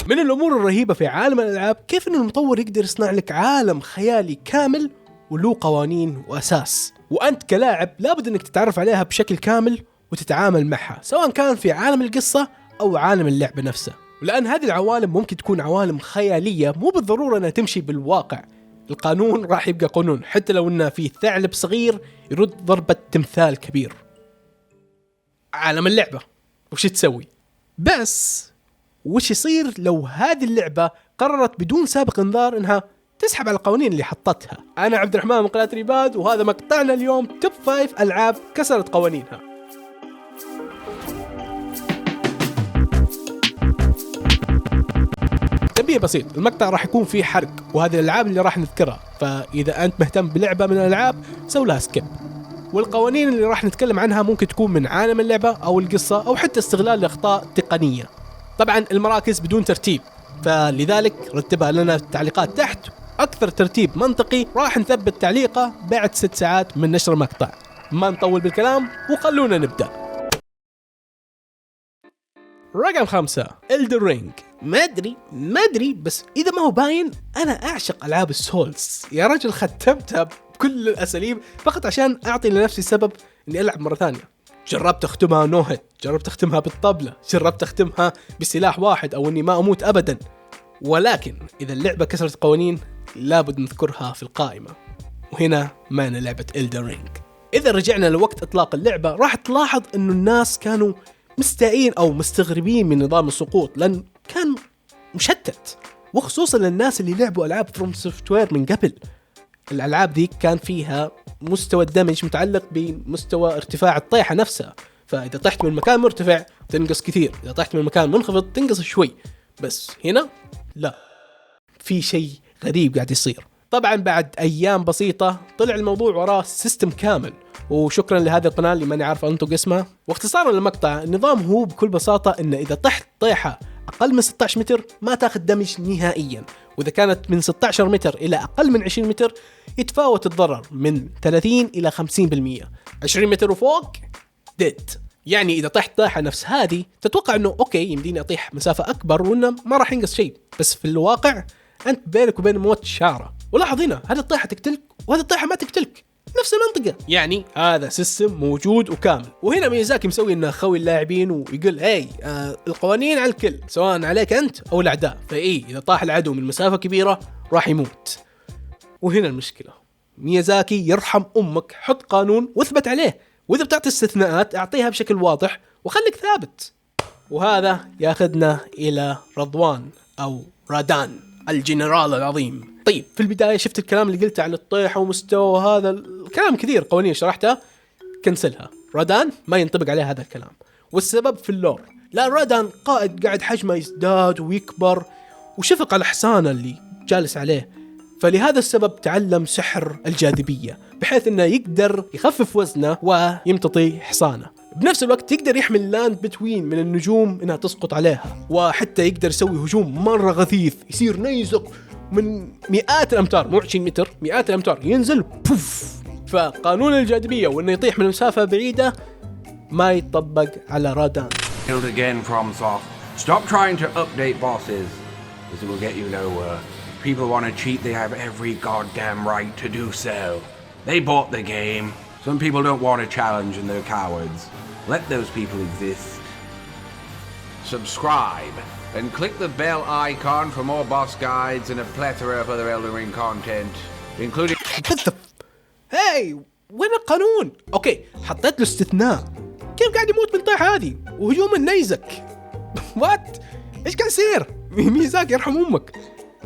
من الأمور الرهيبة في عالم الألعاب كيف إنه المطور يقدر يصنع لك عالم خيالي كامل وله قوانين وأساس، وأنت كلاعب لابد إنك تتعرف عليها بشكل كامل وتتعامل معها، سواء كان في عالم القصة أو عالم اللعبة نفسه. ولأن هذه العوالم ممكن تكون عوالم خيالية مو بالضرورة أنها تمشي بالواقع، القانون راح يبقى قانون حتى لو أنه فيه ثعلب صغير يرد ضربة تمثال كبير. عالم اللعبة وش تسوي؟ بس وش يصير لو هذه اللعبة قررت بدون سابق انذار انها تسحب على القوانين اللي حطتها؟ انا عبد الرحمن من قناة ريباد، وهذا مقطعنا اليوم توب 5 العاب كسرت قوانينها. تنبيه بسيط، المقطع راح يكون فيه حرق وهذه الالعاب اللي راح نذكرها، فاذا انت مهتم بلعبة من الالعاب سوي لها سكيب. والقوانين اللي راح نتكلم عنها ممكن تكون من عالم اللعبة او القصة او حتى استغلال لاخطاء تقنية. طبعا المراكز بدون ترتيب، فلذلك رتبها لنا في التعليقات تحت، أكثر ترتيب منطقي راح نثبت تعليقه بعد 6 ساعات من نشر المقطع. ما نطول بالكلام وخلونا نبدأ. رقم 5 Elden Ring. ما أدري بس إذا ما هو باين أنا أعشق ألعاب السولز يا رجل، ختمتها بكل الأساليب فقط عشان أعطي لنفسي سبب إني ألعب مرة ثانية. جربت أختمها نوهت، جربت أختمها بالطبلة، جربت أختمها بسلاح واحد أو إني ما أموت أبدا، ولكن إذا اللعبة كسرت قوانين لابد نذكرها في القائمة، وهنا معنا لعبة Elden Ring. إذا رجعنا لوقت إطلاق اللعبة راح تلاحظ إنه الناس كانوا مستائين أو مستغربين من نظام السقوط لأن كان مشتت، وخصوصا للناس اللي لعبوا ألعاب From Software من قبل. الألعاب دي كان فيها مستوى الدمج متعلق بمستوى ارتفاع الطيحة نفسها، فإذا طحت من مكان مرتفع تنقص كثير، إذا طحت من مكان منخفض تنقص شوي. بس هنا لا، في شيء غريب قاعد يصير. طبعا بعد أيام بسيطة طلع الموضوع وراه سيستم كامل، وشكرا لهذا القناة اللي ماني عارف أنطق اسمه. واختصارا للمقطع، النظام هو بكل بساطة إن إذا طحت طيحة أقل من 16 متر ما تاخذ دمج نهائيا، وإذا كانت من 16 متر إلى أقل من 20 متر يتفاوت الضرر من 30 إلى 50%. 20 متر وفوق ديد. يعني إذا طحت طيحة نفس هذه تتوقع إنه أوكي يمديني أطيح مسافة أكبر وإنه ما راح ينقص شيء، بس في الواقع أنت بينك وبين الموت شارة. ولاحظ هنا هذه الطيحة تقتلك وهذه الطيحة ما تقتلك، نفس المنطقة. يعني هذا سيستم موجود وكامل. وهنا ميازاكي مسوي إنه خوي اللاعبين ويقول القوانين على الكل سواء عليك أنت أو الأعداء، إذا طاح العدو من مسافة كبيرة راح يموت. وهنا المشكلة، ميازاكي يرحم أمك حط قانون واثبت عليه، وإذا بتعطي استثناءات أعطيها بشكل واضح وخليك ثابت. وهذا ياخذنا إلى رضوان أو رادان الجنرال العظيم. طيب في البداية شفت الكلام اللي قلته عن الطيحة ومستوى، هذا الكلام كثير قوانين شرحتها كنسلها. رادان ما ينطبق عليه هذا الكلام، والسبب في اللور. لا، رادان قائد قاعد حجمه يزداد ويكبر وشفق على حصانه اللي جالس عليه، فلهذا السبب تعلم سحر الجاذبية بحيث انه يقدر يخفف وزنه ويمتطي حصانه. بنفس الوقت يقدر يحمل لاند بتوين من النجوم انها تسقط عليها، وحتى يقدر يسوي هجوم مرة غثيث يصير نيزق من مئات الامتار، مو 20 متر، مئات الامتار، ينزل بوف. فقانون الجاذبية وانه يطيح من مسافة بعيدة ما يطبق على رادان. Again, FromSoft. Stop trying to update bosses, as it will get you nowhere. People want to cheat, they have every goddamn right to do so. They bought the game. Some people don't want a challenge and they're cowards. Let those people exist. Subscribe and click the bell icon for more boss guides and a plethora of other Elden Ring content, including... وين القانون؟ اوكي حطيت له استثناء، كيف قاعد يموت من طيحة هذه وهجوم النيزك؟ وات؟ ايش قاعد يصير؟ ميازاكي يرحم امك.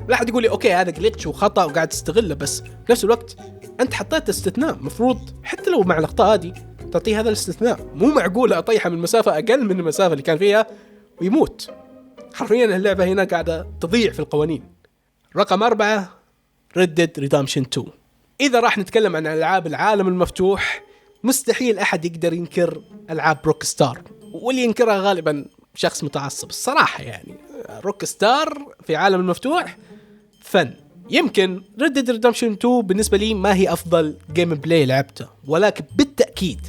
لا أحد يقول لي أوكي هذا جليتش وخطأ وقاعد تستغله، بس بنفس الوقت أنت حطيت استثناء، مفروض حتى لو مع الأخطاء هذه تعطيه هذا الاستثناء. مو معقول أطيحه من مسافة أقل من المسافة اللي كان فيها ويموت. حرفيا اللعبة هنا قاعدة تضيع في القوانين. رقم 4 Red Dead Redemption 2. إذا راح نتكلم عن ألعاب العالم المفتوح مستحيل أحد يقدر ينكر ألعاب روك ستار، واللي ينكرها غالبا شخص متعصب الصراحة. يعني روك ستار في عالم المفتوح فن. يمكن Red Dead Redemption 2 بالنسبة لي ما هي أفضل جيم بلاي لعبته، ولكن بالتأكيد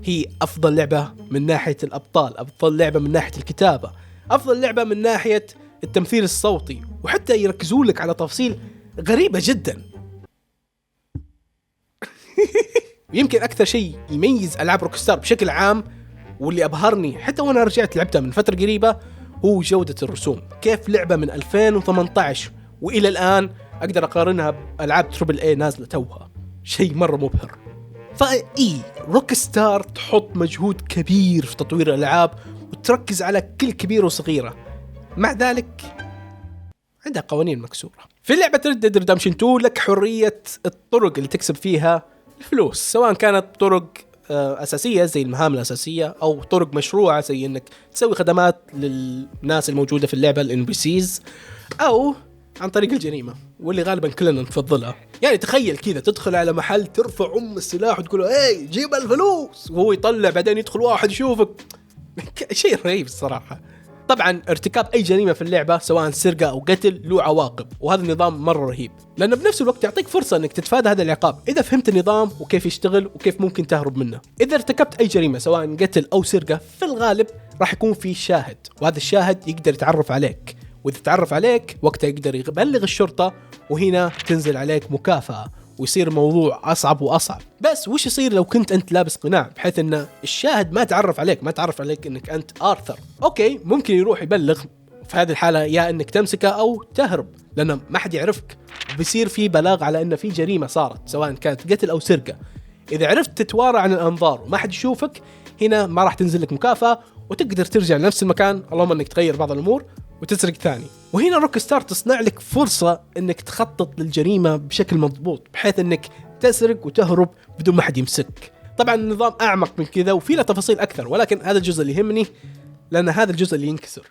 هي أفضل لعبة من ناحية الأبطال، أفضل لعبة من ناحية الكتابة، أفضل لعبة من ناحية التمثيل الصوتي، وحتى يركزوا لك على تفاصيل غريبة جدا. يمكن أكثر شيء يميز ألعاب روكستار بشكل عام واللي أبهرني حتى وأنا رجعت لعبتها من فترة قريبة هو جودة الرسوم. كيف لعبة من 2018 وإلى الآن أقدر أقارنها بألعاب تربل اي نازلة توها، شيء مرة مبهر. فإي روكستار تحط مجهود كبير في تطوير الألعاب وتركز على كل كبيرة وصغيرة، مع ذلك عندها قوانين مكسورة. في لعبة Red Dead Redemption 2 لك حرية الطرق اللي تكسب فيها الفلوس، سواء كانت طرق أساسية زي المهام الأساسية أو طرق مشروعة زي إنك تسوي خدمات للناس الموجودة في اللعبة الNPCs، أو عن طريق الجريمة واللي غالبا كلنا نفضلها. يعني تخيل كذا تدخل على محل ترفع السلاح وتقول له اي جيب الفلوس، وهو يطلع بعدين يدخل واحد يشوفك. شيء رهيب الصراحة. طبعا ارتكاب أي جريمة في اللعبة سواء سرقة أو قتل له عواقب، وهذا النظام مرة رهيب لأنه بنفس الوقت يعطيك فرصة أنك تتفادى هذا العقاب إذا فهمت النظام وكيف يشتغل وكيف ممكن تهرب منه. إذا ارتكبت أي جريمة سواء قتل أو سرقة في الغالب راح يكون في شاهد، وهذا الشاهد يقدر يتعرف عليك، وإذا تعرف عليك وقتها يقدر يبلغ الشرطة، وهنا تنزل عليك مكافأة ويصير الموضوع أصعب وأصعب. بس وش يصير لو كنت أنت لابس قناع بحيث أن الشاهد ما تعرف عليك أنك أنت آرثر؟ أوكي ممكن يروح يبلغ، في هذه الحالة يا أنك تمسكه أو تهرب لأنه ما حد يعرفك، وبيصير في بلاغ على أن في جريمة صارت سواء كانت قتل أو سرقة. إذا عرفت تتوارى عن الأنظار وما حد يشوفك، هنا ما راح تنزل لك مكافأة وتقدر ترجع لنفس المكان، اللهم أنك تغير بعض الأمور وتسرق ثاني. وهنا روكستار تصنع لك فرصة انك تخطط للجريمة بشكل مضبوط بحيث انك تسرق وتهرب بدون ما حد يمسك. طبعا النظام اعمق من كذا وفي له تفاصيل اكثر، ولكن هذا الجزء اللي يهمني لان هذا الجزء اللي ينكسر،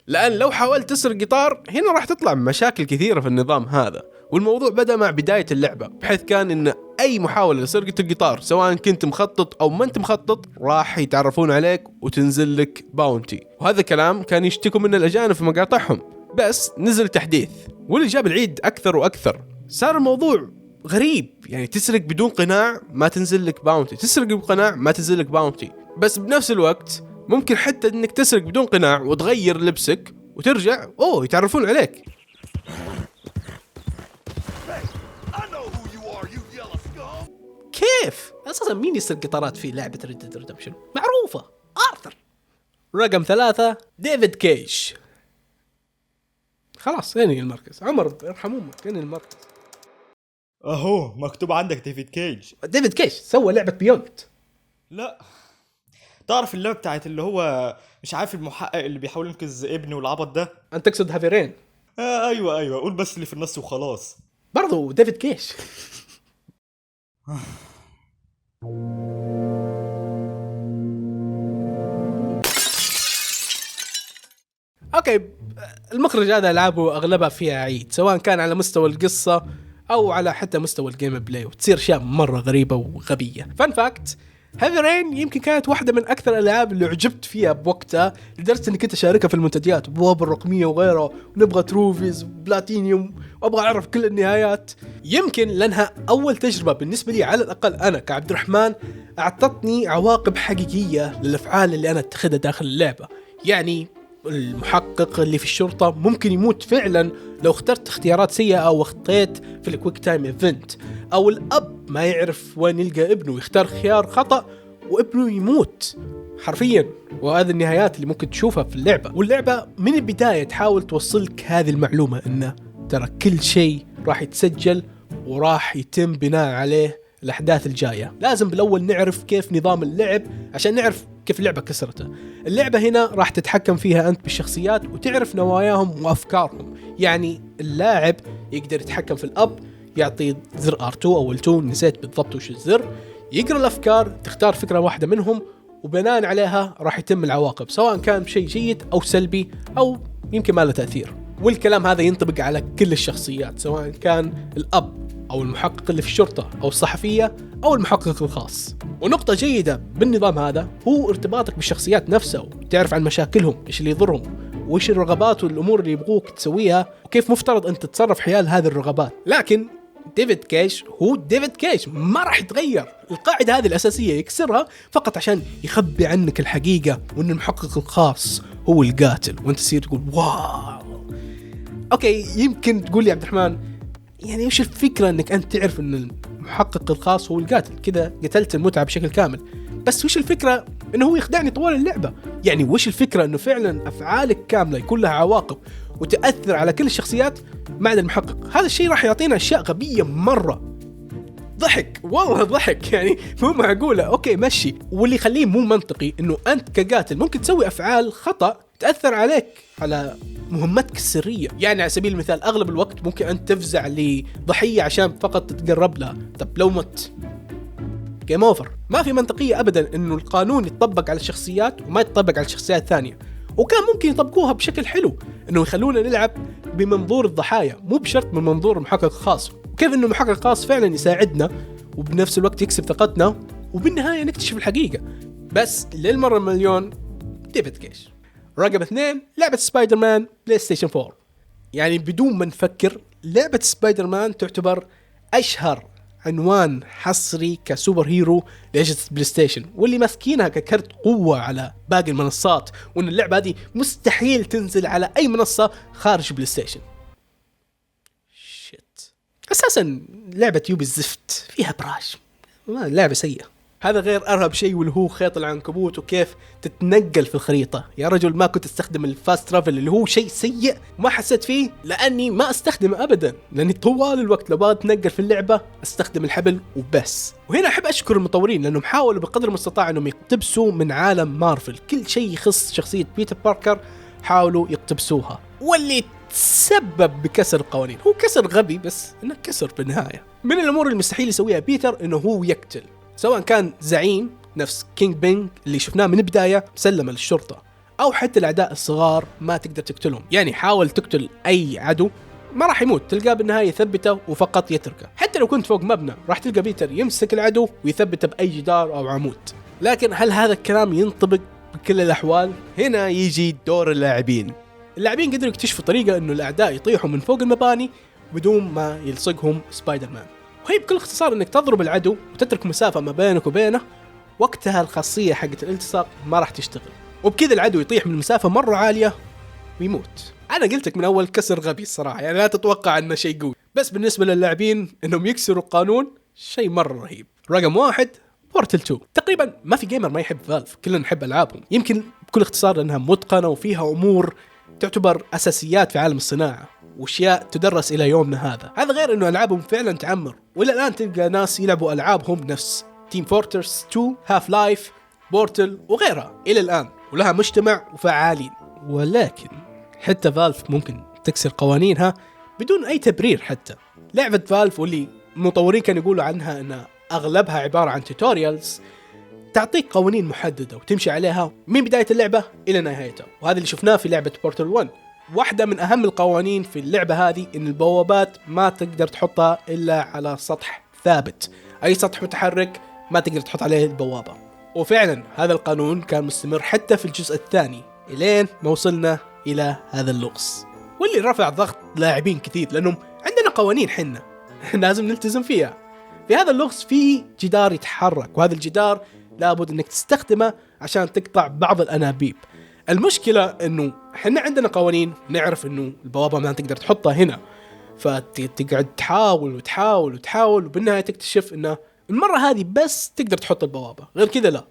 لان لو حاولت تسرق قطار هنا راح تطلع مشاكل كثيرة في النظام هذا. والموضوع بدأ مع بداية اللعبة، بحيث كان ان اي محاولة لسرقة القطار سواء كنت مخطط او ما انت مخطط راح يتعرفون عليك وتنزل لك باونتي، وهذا كلام كان يشتكوا من الاجانب في مقاطعهم. بس نزل تحديث واللي جاب العيد اكثر واكثر، صار الموضوع غريب. يعني تسرق بدون قناع ما تنزل لك باونتي، تسرق بقناع ما تنزل لك باونتي. بس بنفس الوقت ممكن حتى انك تسرق بدون قناع وتغير لبسك وترجع يتعرفون عليك. كيف أساسا مين يسرق قطارات في لعبة Red Dead Redemption؟ معروفة، آرثر. رقم 3 ديفيد كيش. خلاص انهي المركز، عمر ارحم امك، انهي المركز. اهو مكتوب عندك ديفيد كيش سوى لعبة بيوند. لا تعرف اللعبة بتاعت اللي هو مش عارف المحقق اللي بيحاول ينقذ ابنه والعبط ده؟ انت تقصد هافي رين؟ ايوه قول بس اللي في النص وخلاص. برضو ديفيد كيش. اوكي المخرج هذا ألعابه أغلبها فيها عيد، سواء كان على مستوى القصة أو على حتى مستوى الجيم بلاي، وتصير أشياء مرة غريبة وغبية. فان فاكت هافي رين يمكن كانت واحدة من أكثر الألعاب اللي عجبت فيها بوقتها، لدرجة إني كنت أشاركها في المنتديات بواب الرقمية وغيره، ونبغى تروفيز وبلاتينيوم وأبغى أعرف كل النهايات. يمكن لأنها أول تجربة بالنسبة لي على الأقل أنا كعبد الرحمن أعطتني عواقب حقيقية للأفعال اللي أنا أتخذها داخل اللعبة. يعني المحقق اللي في الشرطة ممكن يموت فعلا لو اخترت اختيارات سيئة أو اخطيت في الكويك تايم ايفنت، أو الأب ما يعرف وين يلقى ابنه يختار خيار خطأ وابنه يموت حرفيا. وهذه النهايات اللي ممكن تشوفها في اللعبة. واللعبة من البداية تحاول توصلك هذه المعلومة إنه ترى كل شيء راح يتسجل وراح يتم بناء عليه الأحداث الجاية. لازم بالأول نعرف كيف نظام اللعب عشان نعرف كيف اللعبة كسرته. اللعبة هنا راح تتحكم فيها أنت بالشخصيات وتعرف نواياهم وأفكارهم. يعني اللاعب يقدر يتحكم في الأب، يعطي زر R2 أو L2، نسيت بالضبط وش الزر، يقرأ الأفكار، تختار فكرة واحدة منهم وبناء عليها راح يتم العواقب، سواء كان شيء جيد أو سلبي أو يمكن ما له تأثير. والكلام هذا ينطبق على كل الشخصيات، سواء كان الأب أو المحقق اللي في الشرطة أو الصحفية أو المحقق الخاص. ونقطة جيدة بالنظام هذا هو ارتباطك بالشخصيات نفسها، وتعرف عن مشاكلهم، إيش اللي يضرهم وإيش الرغبات والأمور اللي يبغوك تسويها، وكيف مفترض أن تتصرف حيال هذه الرغبات. لكن ديفيد كيش هو ديفيد كيش، ما راح يتغير. القاعدة هذه الأساسية يكسرها فقط عشان يخبي عنك الحقيقة وأن المحقق الخاص هو القاتل، وأنت تصير تقول واو اوكي يمكن تقول لي عبد الرحمن يعني وش الفكرة انك انت تعرف ان المحقق الخاص هو القاتل، كذا قتلت المتعة بشكل كامل. بس وش الفكرة انه هو يخدعني طوال اللعبة؟ يعني وش الفكرة انه فعلا افعالك كاملة يكون لها عواقب وتأثر على كل الشخصيات ما عدا المحقق؟ هذا الشيء راح يعطينا اشياء غبية مرة. ضحك والله ضحك، يعني مو معقولة. اوكي مشي، واللي يخليه مو منطقي انه انت كقاتل ممكن تسوي افعال خطأ تأثر عليك على مهمتك السرية. يعني على سبيل المثال اغلب الوقت ممكن انت تفزع لضحية عشان فقط تتقرب لها، طب لو مت جيم اوفر. ما في منطقية ابدا انه القانون يتطبق على الشخصيات وما يتطبق على الشخصيات الثانية. وكان ممكن يطبقوها بشكل حلو انه يخلونا نلعب بمنظور الضحايا مو بشرط من منظور المحقق الخاص، وكيف انه المحقق الخاص فعلا يساعدنا وبنفس الوقت يكسب ثقتنا وبالنهاية نكتشف الحقيقة. بس للمرة المليون ديفيد كيش. رقم 2 لعبة سبايدر مان بلاي ستيشن 4. يعني بدون ما نفكر لعبة سبايدر مان تعتبر أشهر عنوان حصري كسوبر هيرو لأجهزة بلاي ستيشن، واللي ماسكينها ككرت قوة على باقي المنصات، وأن اللعبة هذه مستحيل تنزل على أي منصة خارج بلاي ستيشن. شيت. أساسا لعبة يوبي الزفت فيها براش، لعبة سيئة. هذا غير أرهب شيء واللي هو خيط العنكبوت وكيف تتنقل في الخريطة. يا رجل ما كنت استخدم الفاست ترافل اللي هو شيء سيء وما حسيت فيه لأني ما استخدمه أبدا، لأني طوال الوقت لو بغيت أتنقل في اللعبة استخدم الحبل وبس. وهنا أحب أشكر المطورين لأنهم حاولوا بقدر المستطاع أنهم يقتبسوا من عالم مارفل كل شيء يخص شخصية بيتر باركر، حاولوا يقتبسوها، واللي تسبب بكسر القوانين. هو كسر غبي بس إنه كسر بالنهاية. من الأمور المستحيل يسويها بيتر إنه هو يقتل، سواء كان زعيم نفس كينج بينج اللي شفناه من البداية مسلمة للشرطة، أو حتى الأعداء الصغار ما تقدر تقتلهم. يعني حاول تقتل أي عدو ما راح يموت، تلقاه بالنهاية يثبته وفقط يتركه. حتى لو كنت فوق مبنى راح تلقى بيتر يمسك العدو ويثبته بأي جدار أو عمود. لكن هل هذا الكلام ينطبق بكل الأحوال؟ هنا يجي دور اللاعبين. اللاعبين قدروا يكتشفوا طريقة إنه الأعداء يطيحوا من فوق المباني بدون ما يلصقهم سبايدر مان، وهي بكل اختصار انك تضرب العدو وتترك مسافة ما بينك وبينه. وقتها الخاصية حقت الالتصاق ما راح تشتغل، وبكذا العدو يطيح من مسافة مرة عالية ويموت. انا قلتك من اول كسر غبي الصراحة، يعني لا تتوقع انه شيء قوي، بس بالنسبة للاعبين انهم يكسروا القانون شيء مرة رهيب. رقم 1 بورتل 2. تقريبا ما في جيمر ما يحب فالف، كلنا نحب العابهم، يمكن بكل اختصار لانها متقنة وفيها امور تعتبر اساسيات في عالم الصناعة واشياء تدرس الى يومنا هذا. هذا غير انه العابهم فعلا تعمر، والى الان تلقى ناس يلعبوا العابهم نفس تيم فورترس 2، هاف لايف، بورتل وغيرها الى الان، ولها مجتمع وفعالين. ولكن حتى فالف ممكن تكسر قوانينها بدون اي تبرير. حتى لعبة فالف واللي المطورين كانوا يقولوا عنها ان اغلبها عبارة عن توتوريالز تعطيك قوانين محددة وتمشي عليها من بداية اللعبة الى نهايتها، وهذا اللي شفناه في لعبة بورتل 1. واحدة من أهم القوانين في اللعبة هذه إن البوابات ما تقدر تحطها إلا على سطح ثابت، أي سطح متحرك ما تقدر تحط عليه البوابة. وفعلا هذا القانون كان مستمر حتى في الجزء الثاني إلين ما وصلنا إلى هذا اللغز، واللي رفع ضغط لاعبين كثير لأنهم عندنا قوانين حنا لازم نلتزم فيها. في هذا اللغز في جدار يتحرك، وهذا الجدار لابد إنك تستخدمه عشان تقطع بعض الأنابيب. المشكلة انه احنا عندنا قوانين نعرف انه البوابة ما تقدر تحطها هنا، فتقعد تحاول وتحاول وتحاول وبالنهاية تكتشف انه المرة هذه بس تقدر تحط البوابة، غير كذا لا.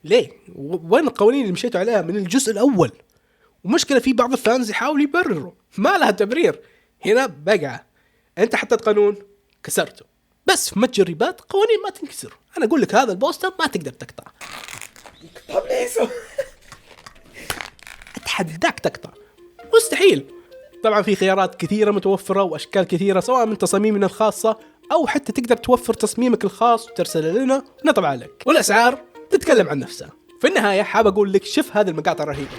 ليه؟ وين القوانين اللي مشيتوا عليها من الجزء الاول؟ ومشكلة في بعض الفانز يحاولوا يبرروا، ما لها تبرير. هنا بقعة، انت حطيت قانون كسرته، بس في متجربات قوانين ما تنكسر. انا اقول لك هذا البوستر ما تقدر تقطع، طب ليش؟ اتحداك تقطع، مستحيل. طبعا في خيارات كثيرة متوفرة واشكال كثيرة سواء من تصاميمنا الخاصة او حتى تقدر توفر تصميمك الخاص وترسله لنا ونطبع لك، والاسعار تتكلم عن نفسها. في النهاية حاب اقول لك شوف هذه المقاطع الرهيبة.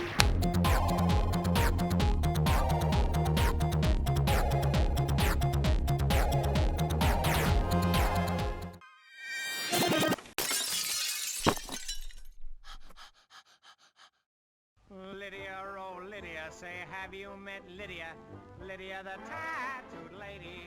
Lydia, oh Lydia, say have you met Lydia? Lydia the tattooed lady.